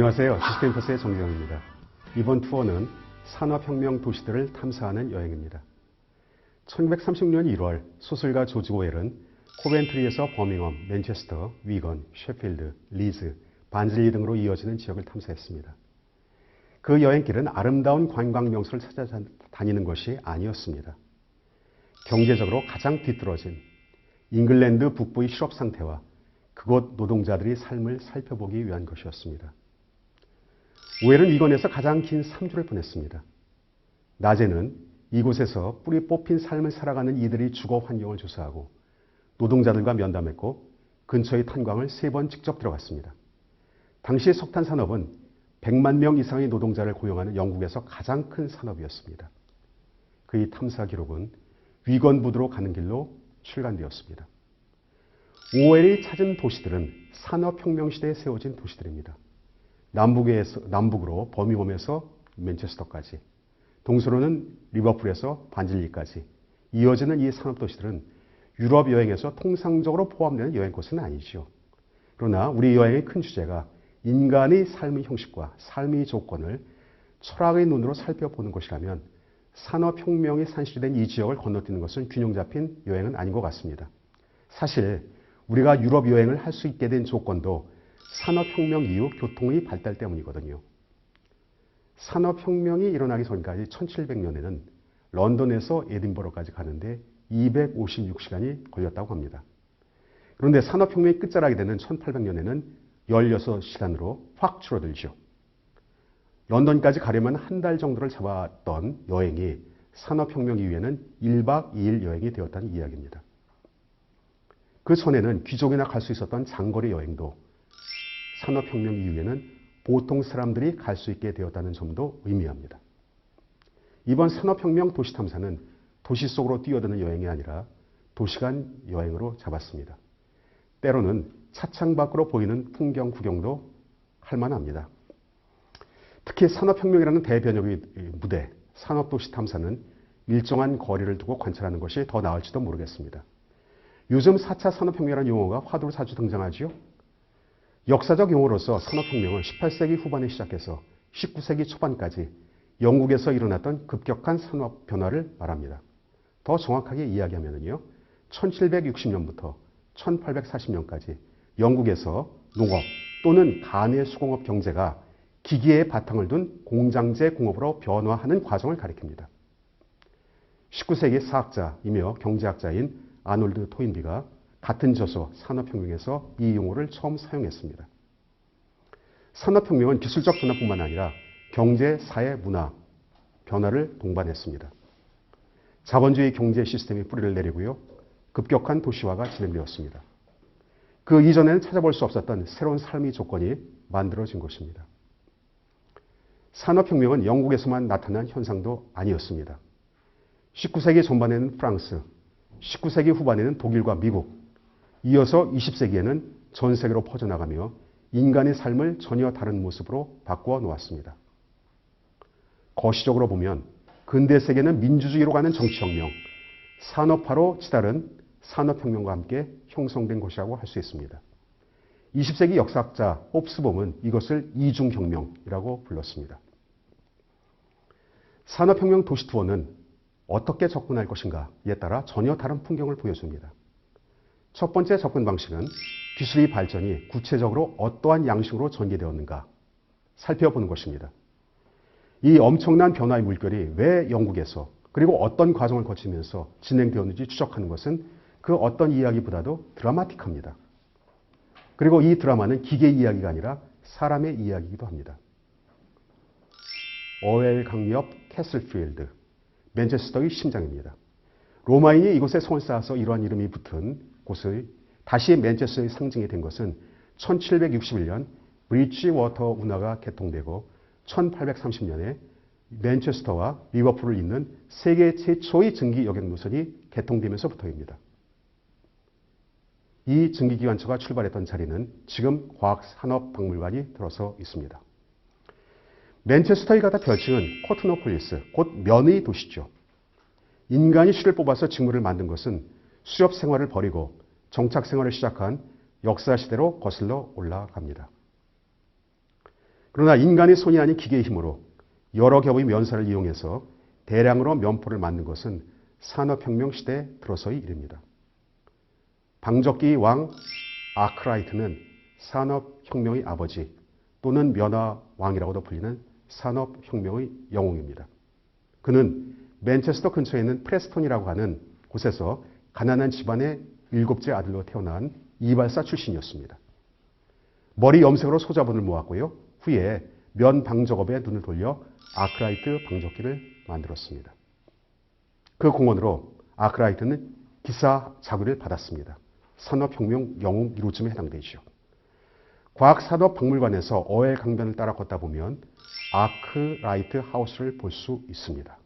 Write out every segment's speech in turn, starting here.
안녕하세요. 시스템포스의 정재영입니다. 이번 투어는 산업혁명 도시들을 탐사하는 여행입니다. 1930년 1월 소설가 조지 오웰은 코벤트리에서 버밍엄, 맨체스터, 위건, 셰필드, 리즈, 반즐리 등으로 이어지는 지역을 탐사했습니다. 그 여행길은 아름다운 관광 명소를 찾아다니는 것이 아니었습니다. 경제적으로 가장 뒤떨어진 잉글랜드 북부의 실업 상태와 그곳 노동자들의 삶을 살펴보기 위한 것이었습니다. 오웰은 위건에서 가장 긴 3주를 보냈습니다. 낮에는 이곳에서 뿌리 뽑힌 삶을 살아가는 이들의 주거 환경을 조사하고 노동자들과 면담했고 근처의 탄광을 3번 직접 들어갔습니다. 당시 석탄 산업은 100만 명 이상의 노동자를 고용하는 영국에서 가장 큰 산업이었습니다. 그의 탐사 기록은 위건 부두로 가는 길로 출간되었습니다. 오웰이 찾은 도시들은 산업혁명 시대에 세워진 도시들입니다. 남북으로 버밍엄에서 맨체스터까지, 동서로는 리버풀에서 반즐리까지 이어지는 이 산업도시들은 유럽 여행에서 통상적으로 포함되는 여행 코스는 아니죠. 그러나 우리 여행의 큰 주제가 인간의 삶의 형식과 삶의 조건을 철학의 눈으로 살펴보는 것이라면 산업혁명이 산실된 이 지역을 건너뛰는 것은 균형 잡힌 여행은 아닌 것 같습니다. 사실 우리가 유럽 여행을 할 수 있게 된 조건도 산업혁명 이후 교통의 발달 때문이거든요. 산업혁명이 일어나기 전까지 1700년에는 런던에서 에딘버러까지 가는데 256시간이 걸렸다고 합니다. 그런데 산업혁명이 끝자락이 되는 1800년에는 16시간으로 확 줄어들죠. 런던까지 가려면 한 달 정도를 잡았던 여행이 산업혁명 이후에는 1박 2일 여행이 되었다는 이야기입니다. 그 전에는 귀족이나 갈 수 있었던 장거리 여행도 산업혁명 이후에는 보통 사람들이 갈 수 있게 되었다는 점도 의미합니다. 이번 산업혁명 도시탐사는 도시 속으로 뛰어드는 여행이 아니라 도시간 여행으로 잡았습니다. 때로는 차창 밖으로 보이는 풍경 구경도 할 만합니다. 특히 산업혁명이라는 대변혁의 무대, 산업도시 탐사는 일정한 거리를 두고 관찰하는 것이 더 나을지도 모르겠습니다. 요즘 4차 산업혁명이라는 용어가 화두로 자주 등장하지요. 역사적 용어로서 산업혁명은 18세기 후반에 시작해서 19세기 초반까지 영국에서 일어났던 급격한 산업 변화를 말합니다. 더 정확하게 이야기하면요, 1760년부터 1840년까지 영국에서 농업 또는 간의 수공업 경제가 기계의 바탕을 둔 공장제 공업으로 변화하는 과정을 가리킵니다. 19세기 사학자이며 경제학자인 아놀드 토인비가 같은 저서 산업혁명에서 이 용어를 처음 사용했습니다. 산업혁명은 기술적 변화뿐만 아니라 경제, 사회, 문화 변화를 동반했습니다. 자본주의 경제 시스템이 뿌리를 내리고요, 급격한 도시화가 진행되었습니다. 그 이전에는 찾아볼 수 없었던 새로운 삶의 조건이 만들어진 것입니다. 산업혁명은 영국에서만 나타난 현상도 아니었습니다. 19세기 전반에는 프랑스, 19세기 후반에는 독일과 미국, 이어서 20세기에는 전 세계로 퍼져나가며 인간의 삶을 전혀 다른 모습으로 바꾸어 놓았습니다. 거시적으로 보면 근대 세계는 민주주의로 가는 정치혁명, 산업화로 치달은 산업혁명과 함께 형성된 것이라고 할 수 있습니다. 20세기 역사학자 홉스봄은 이것을 이중혁명이라고 불렀습니다. 산업혁명 도시투어는 어떻게 접근할 것인가에 따라 전혀 다른 풍경을 보여줍니다. 첫 번째 접근 방식은 기술의 발전이 구체적으로 어떠한 양식으로 전개되었는가 살펴보는 것입니다. 이 엄청난 변화의 물결이 왜 영국에서 그리고 어떤 과정을 거치면서 진행되었는지 추적하는 것은 그 어떤 이야기보다도 드라마틱합니다. 그리고 이 드라마는 기계 이야기가 아니라 사람의 이야기이기도 합니다. 어웰 강 옆 캐슬필드, 맨체스터의 심장입니다. 로마인이 이곳에 성을 쌓아서 이러한 이름이 붙은 곳의 다시 맨체스터의 상징이 된 것은 1761년 브리지워터 운하가 개통되고 1830년에 맨체스터와 리버풀을 잇는 세계 최초의 증기 여객 노선이 개통되면서부터입니다. 이 증기기관차가 출발했던 자리는 지금 과학산업박물관이 들어서 있습니다. 맨체스터의 가다 별칭은 코트노폴리스, 곧 면의 도시죠. 인간이 실을 뽑아서 직물을 만든 것은 수렵 생활을 버리고 정착 생활을 시작한 역사 시대로 거슬러 올라갑니다. 그러나 인간의 손이 아닌 기계의 힘으로 여러 겹의 면사를 이용해서 대량으로 면포를 만든 것은 산업혁명 시대에 들어서의 일입니다. 방적기 왕 아크라이트는 산업혁명의 아버지 또는 면화왕이라고도 불리는 산업혁명의 영웅입니다. 그는 맨체스터 근처에 있는 프레스턴이라고 하는 곳에서 가난한 집안의 7째 아들로 태어난 이발사 출신이었습니다. 머리 염색으로 소자본을 모았고요. 후에 면 방적업에 눈을 돌려 아크라이트 방적기를 만들었습니다. 그 공헌으로 아크라이트는 기사 자구를 받았습니다. 산업혁명 영웅 1호쯤에 해당되죠. 과학산업박물관에서 어엘 강변을 따라 걷다 보면 아크라이트 하우스를 볼 수 있습니다.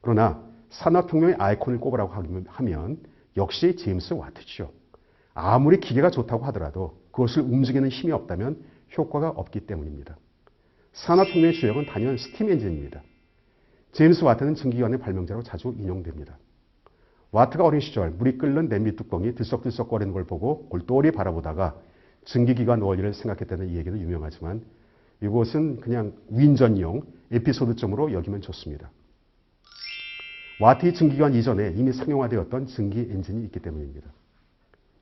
그러나 산업혁명의 아이콘을 꼽으라고 하면 역시 제임스 와트죠. 아무리 기계가 좋다고 하더라도 그것을 움직이는 힘이 없다면 효과가 없기 때문입니다. 산업혁명의 주역은 단연 스팀 엔진입니다. 제임스 와트는 증기기관의 발명자로 자주 인용됩니다. 와트가 어린 시절 물이 끓는 냄비 뚜껑이 들썩들썩거리는 걸 보고 골똘히 바라보다가 증기기관 원리를 생각했다는 이 얘기는 유명하지만 이것은 그냥 윈전용 에피소드점으로 여기면 좋습니다. 와트의 증기기관 이전에 이미 상용화되었던 증기 엔진이 있기 때문입니다.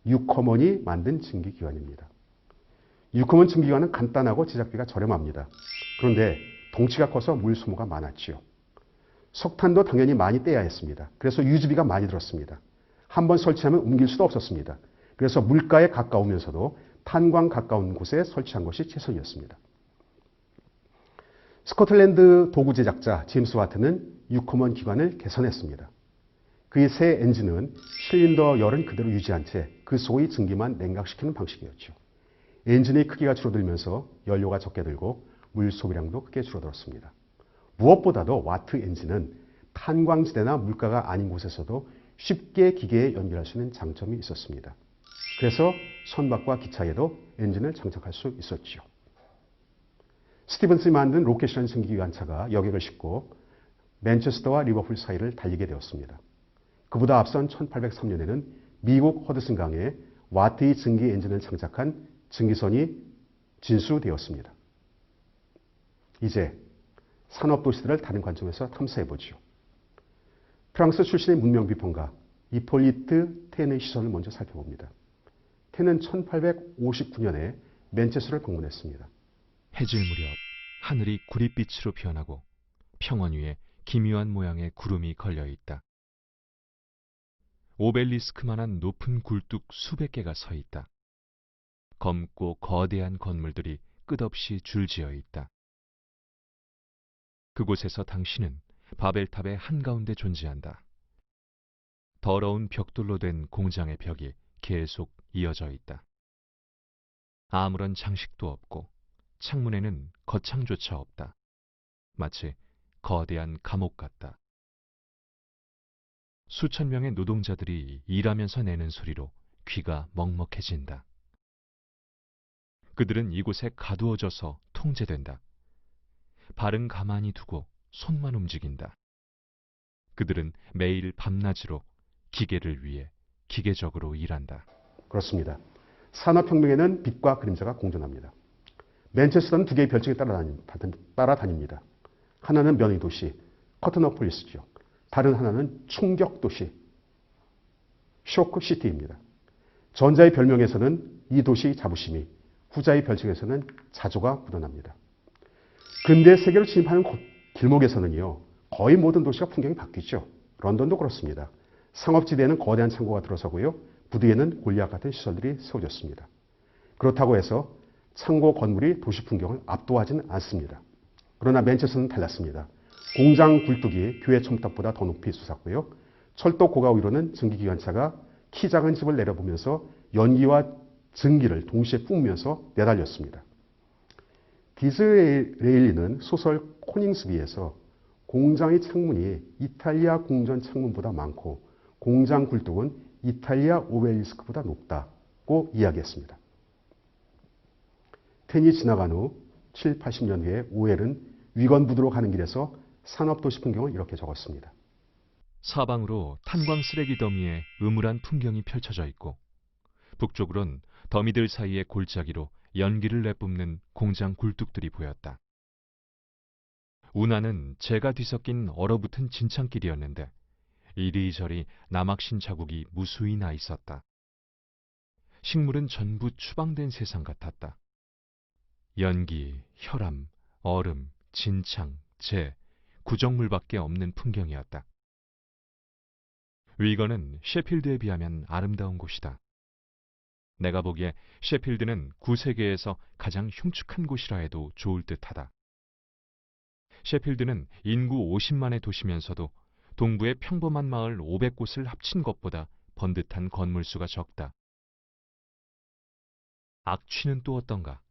유커먼이 만든 증기기관입니다. 유커먼 증기기관은 간단하고 제작비가 저렴합니다. 그런데 덩치가 커서 물 소모가 많았지요. 석탄도 당연히 많이 떼야 했습니다. 그래서 유지비가 많이 들었습니다. 한번 설치하면 옮길 수도 없었습니다. 그래서 물가에 가까우면서도 탄광 가까운 곳에 설치한 것이 최선이었습니다. 스코틀랜드 도구 제작자 제임스 와트는 유커먼 기관을 개선했습니다. 그의 새 엔진은 실린더 열은 그대로 유지한 채 그 속의 증기만 냉각시키는 방식이었죠. 엔진의 크기가 줄어들면서 연료가 적게 들고 물 소비량도 크게 줄어들었습니다. 무엇보다도 와트 엔진은 탄광지대나 물가가 아닌 곳에서도 쉽게 기계에 연결할 수 있는 장점이 있었습니다. 그래서 선박과 기차에도 엔진을 장착할 수 있었죠. 스티븐슨이 만든 로켓이라는 증기기관차가 여객을 싣고 맨체스터와 리버풀 사이를 달리게 되었습니다. 그보다 앞선 1803년에는 미국 허드슨 강에 와트의 증기 엔진을 장착한 증기선이 진수되었습니다. 이제 산업도시들을 다른 관점에서 탐사해보죠. 프랑스 출신의 문명비평가 이폴리트 텐의 시선을 먼저 살펴봅니다. 텐은 1859년에 맨체스터를 방문했습니다. 해질 무렵 하늘이 구릿빛으로 변하고 평원 위에 기묘한 모양의 구름이 걸려있다. 오벨리스크만한 높은 굴뚝 수백 개가 서 있다. 검고 거대한 건물들이 끝없이 줄지어 있다. 그곳에서 당신은 바벨탑의 한가운데 존재한다. 더러운 벽돌로 된 공장의 벽이 계속 이어져 있다. 아무런 장식도 없고 창문에는 거창조차 없다. 마치 거대한 감옥 같다. 수천 명의 노동자들이 일하면서 내는 소리로 귀가 먹먹해진다. 그들은 이곳에 가두어져서 통제된다. 발은 가만히 두고 손만 움직인다. 그들은 매일 밤낮으로 기계를 위해 기계적으로 일한다. 그렇습니다. 산업혁명에는 빛과 그림자가 공존합니다. 맨체스터는 두 개의 별칭이 따라다닙니다. 하나는 면의 도시, 커튼오폴리스죠. 다른 하나는 충격도시, 쇼크시티입니다. 전자의 별명에서는 이 도시의 자부심이, 후자의 별칭에서는 자조가 묻어납니다. 근대 세계로 진입하는 길목에서는요, 거의 모든 도시가 풍경이 바뀌죠. 런던도 그렇습니다. 상업지대에는 거대한 창고가 들어서고요, 부두에는 골리앗 같은 시설들이 세워졌습니다. 그렇다고 해서 창고 건물이 도시 풍경을 압도하지는 않습니다. 그러나 맨체스터는 달랐습니다. 공장 굴뚝이 교회 첨탑보다 더 높이 솟았고요. 철도 고가 위로는 증기기관차가 키 작은 집을 내려보면서 연기와 증기를 동시에 뿜으면서 내달렸습니다. 디즈레일리는 소설 코닝스비에서 공장의 창문이 이탈리아 궁전 창문보다 많고 공장 굴뚝은 이탈리아 오벨리스크보다 높다고 이야기했습니다. 텐이 지나간 후 7, 80년 후에 오웰은 위건부두로 가는 길에서 산업도시 풍경을 이렇게 적었습니다. 사방으로 탄광 쓰레기 더미에 음울한 풍경이 펼쳐져 있고 북쪽으론 더미들 사이의 골짜기로 연기를 내뿜는 공장 굴뚝들이 보였다. 운하는 재가 뒤섞인 얼어붙은 진창길이었는데 이리저리 남학신 자국이 무수히 나 있었다. 식물은 전부 추방된 세상 같았다. 연기, 혈암, 얼음, 진창, 재, 구정물밖에 없는 풍경이었다. 위건은 셰필드에 비하면 아름다운 곳이다. 내가 보기에 셰필드는 구세계에서 가장 흉측한 곳이라 해도 좋을 듯하다. 셰필드는 인구 50만의 도시면서도 동부의 평범한 마을 500곳을 합친 것보다 번듯한 건물 수가 적다. 악취는 또 어떤가?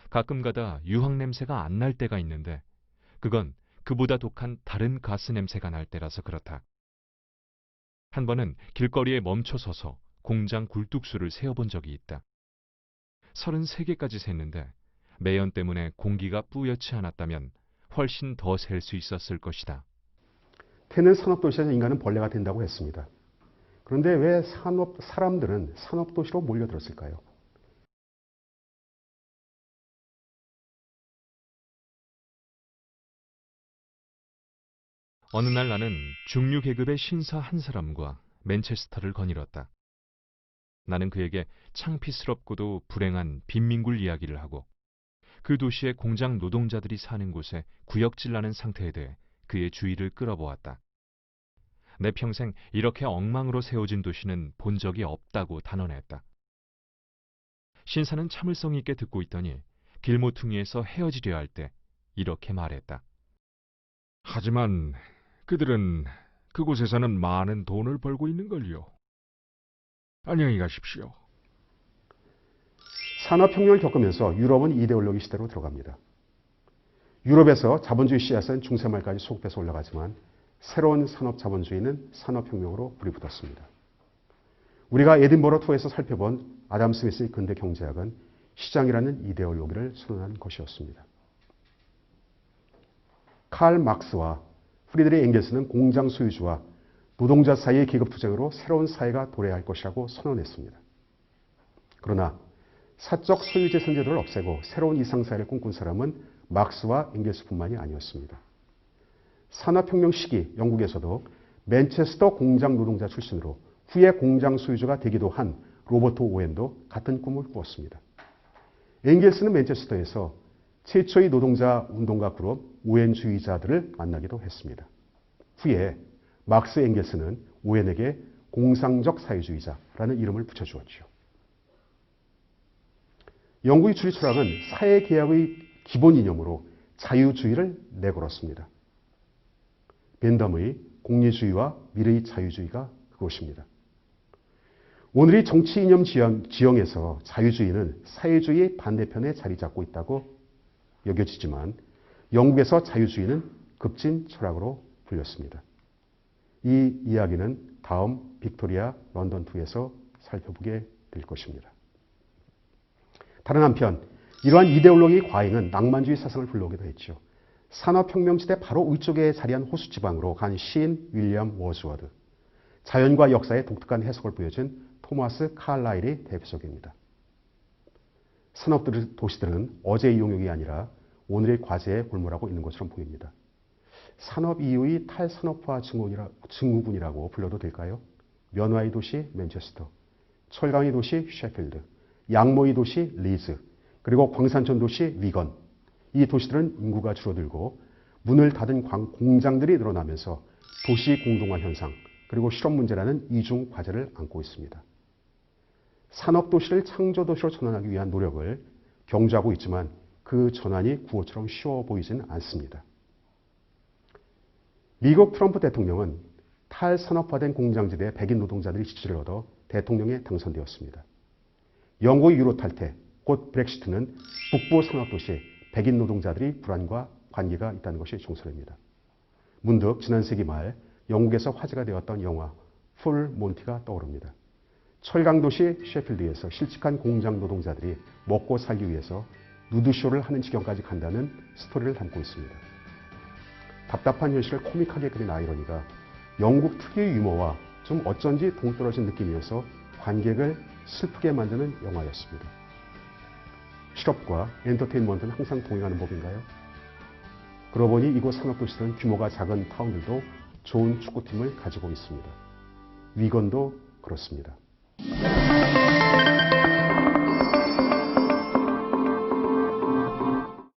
가끔가다 유황 냄새가 안 날 때가 있는데 그건 그보다 독한 다른 가스 냄새가 날 때라서 그렇다. 한 번은 길거리에 멈춰 서서 공장 굴뚝수를 세어본 적이 있다. 33개까지 셌는데 매연 때문에 공기가 뿌옇지 않았다면 훨씬 더 셀 수 있었을 것이다. 태는 산업도시에서 인간은 벌레가 된다고 했습니다. 그런데 왜 사람들은 산업도시로 몰려들었을까요? 어느 날 나는 중류 계급의 신사 한 사람과 맨체스터를 거닐었다. 나는 그에게 창피스럽고도 불행한 빈민굴 이야기를 하고 그 도시의 공장 노동자들이 사는 곳에 구역질나는 상태에 대해 그의 주의를 끌어보았다. 내 평생 이렇게 엉망으로 세워진 도시는 본 적이 없다고 단언했다. 신사는 참을성 있게 듣고 있더니 길모퉁이에서 헤어지려 할 때 이렇게 말했다. 하지만 그들은 그곳에서는 많은 돈을 벌고 있는걸요. 안녕히 가십시오. 산업혁명을 겪으면서 유럽은 이데올로기 시대로 들어갑니다. 유럽에서 자본주의 씨앗은 중세 말까지 소급해서 올라가지만 새로운 산업 자본주의는 산업혁명으로 불이 붙었습니다. 우리가 에딘버러 투어에서 살펴본 아담 스미스의 근대 경제학은 시장이라는 이데올로기를 선언한 것이었습니다. 칼 막스와 프리드리히 엥겔스는 공장 소유주와 노동자 사이의 계급투쟁으로 새로운 사회가 도래할 것이라고 선언했습니다. 그러나 사적 소유재 선제도를 없애고 새로운 이상사회를 꿈꾼 사람은 막스와 엥겔스뿐만이 아니었습니다. 산업혁명 시기 영국에서도 맨체스터 공장 노동자 출신으로 후에 공장 소유주가 되기도 한 로버트 오웬도 같은 꿈을 꾸었습니다. 엥겔스는 맨체스터에서 최초의 노동자 운동가 그룹 오웬주의자들을 만나기도 했습니다. 후에 막스 엥겔스는 오웬에게 공상적 사회주의자라는 이름을 붙여주었죠. 영국의 주류 철학은 사회계약의 기본 이념으로 자유주의를 내걸었습니다. 벤덤의 공리주의와 미래의 자유주의가 그것입니다. 오늘의 정치 이념 지형에서 자유주의는 사회주의의 반대편에 자리 잡고 있다고 여겨지지만 영국에서 자유주의는 급진 철학으로 불렸습니다. 이 이야기는 다음 빅토리아 런던 2에서 살펴보게 될 것입니다. 다른 한편 이러한 이데올로기의 과잉은 낭만주의 사상을 불러오기도 했죠. 산업혁명 시대 바로 위쪽에 자리한 호수 지방으로 간 시인 윌리엄 워즈워드, 자연과 역사의 독특한 해석을 보여준 토마스 칼라일이 대표적입니다. 산업도시들은 어제의 용역이 아니라 오늘의 과제에 골몰하고 있는 것처럼 보입니다. 산업 이후의 탈산업화 증후군이라고 불러도 될까요? 면화의 도시 맨체스터, 철강의 도시 셰필드, 양모의 도시 리즈, 그리고 광산천 도시 위건. 이 도시들은 인구가 줄어들고 문을 닫은 공장들이 늘어나면서 도시 공동화 현상, 그리고 실업 문제라는 이중 과제를 안고 있습니다. 산업도시를 창조도시로 전환하기 위한 노력을 경주하고 있지만 그 전환이 구호처럼 쉬워 보이지는 않습니다. 미국 트럼프 대통령은 탈산업화된 공장지대에 백인 노동자들이 지지를 얻어 대통령에 당선되었습니다. 영국의 유로 탈퇴, 곧 브렉시트는 북부 산업도시 백인 노동자들의 불안과 관계가 있다는 것이 정설입니다. 문득 지난 세기 말 영국에서 화제가 되었던 영화 풀 몬티가 떠오릅니다. 철강도시 셰필드에서 실직한 공장 노동자들이 먹고 살기 위해서 누드쇼를 하는 지경까지 간다는 스토리를 담고 있습니다. 답답한 현실을 코믹하게 그린 아이러니가 영국 특유의 유머와 좀 어쩐지 동떨어진 느낌이어서 관객을 슬프게 만드는 영화였습니다. 실업과 엔터테인먼트는 항상 동행하는 법인가요? 그러고 보니 이곳 산업도시들은 규모가 작은 타운들도 좋은 축구팀을 가지고 있습니다. 위건도 그렇습니다.